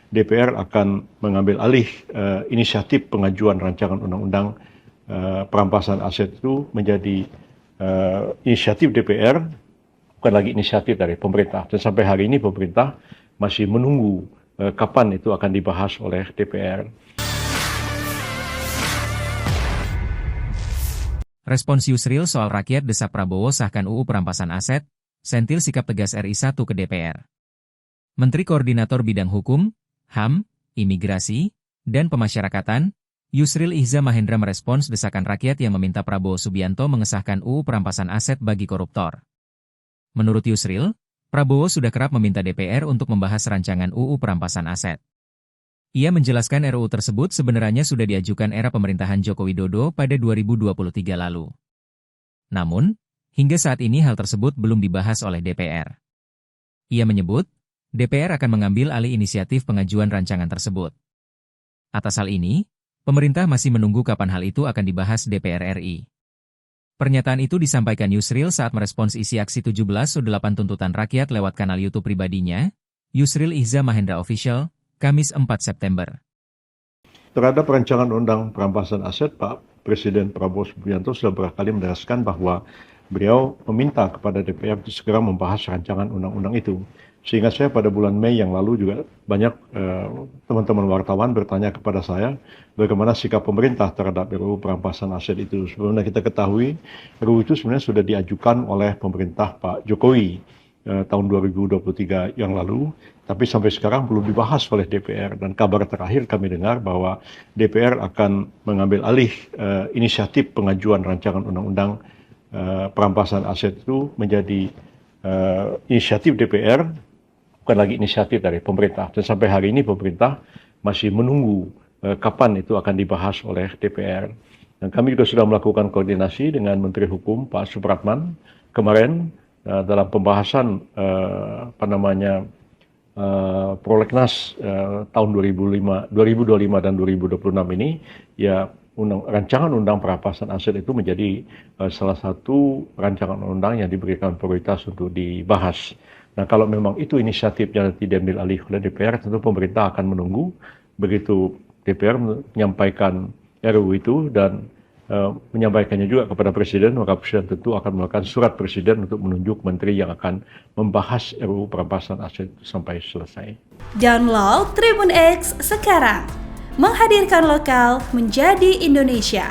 DPR akan mengambil alih inisiatif pengajuan rancangan undang-undang perampasan aset itu menjadi inisiatif DPR, bukan lagi inisiatif dari pemerintah. Dan sampai hari ini pemerintah masih menunggu kapan itu akan dibahas oleh DPR. Respons Yusril soal rakyat desak Prabowo sahkan UU perampasan aset, sentil sikap tegas RI 1 ke DPR. Menteri Koordinator Bidang Hukum, HAM, Imigrasi, dan Pemasyarakatan, Yusril Iza Mahendra merespons desakan rakyat yang meminta Prabowo Subianto mengesahkan UU perampasan aset bagi koruptor. Menurut Yusril, Prabowo sudah kerap meminta DPR untuk membahas rancangan UU perampasan aset. Ia menjelaskan RUU tersebut sebenarnya sudah diajukan era pemerintahan Joko Widodo pada 2023 lalu. Namun, hingga saat ini hal tersebut belum dibahas oleh DPR. Ia menyebut, DPR akan mengambil alih inisiatif pengajuan rancangan tersebut. Atas hal ini, pemerintah masih menunggu kapan hal itu akan dibahas DPR RI. Pernyataan itu disampaikan Yusril saat merespons isi aksi 17/8 tuntutan rakyat lewat kanal YouTube pribadinya, Yusril Iza Mahendra Official, Kamis 4 September. Terhadap rancangan undang perampasan aset, Pak Presiden Prabowo Subianto sudah berkali menegaskan bahwa beliau meminta kepada DPR untuk segera membahas rancangan undang-undang itu. Sehingga saya pada bulan Mei yang lalu juga banyak teman-teman wartawan bertanya kepada saya bagaimana sikap pemerintah terhadap RUU perampasan aset itu. Sebelumnya kita ketahui RUU itu sebenarnya sudah diajukan oleh pemerintah Pak Jokowi tahun 2023 yang lalu, tapi sampai sekarang belum dibahas oleh DPR. Dan kabar terakhir kami dengar bahwa DPR akan mengambil alih inisiatif pengajuan rancangan undang-undang perampasan aset itu menjadi inisiatif DPR, bukan lagi inisiatif dari pemerintah. Dan sampai hari ini pemerintah masih menunggu kapan itu akan dibahas oleh DPR. Dan kami juga sudah melakukan koordinasi dengan Menteri Hukum Pak Supratman kemarin dalam pembahasan Prolegnas tahun 2025 dan 2026 ini, ya rancangan undang perampasan aset itu menjadi salah satu rancangan undang yang diberikan prioritas untuk dibahas. Nah, kalau memang itu inisiatifnya nanti diambil alih oleh DPR, tentu pemerintah akan menunggu begitu DPR menyampaikan RUU itu dan menyampaikannya juga kepada Presiden, maka Presiden tentu akan melakukan surat Presiden untuk menunjuk menteri yang akan membahas RUU perampasan aset itu sampai selesai. Download Tribun X sekarang, menghadirkan lokal menjadi Indonesia.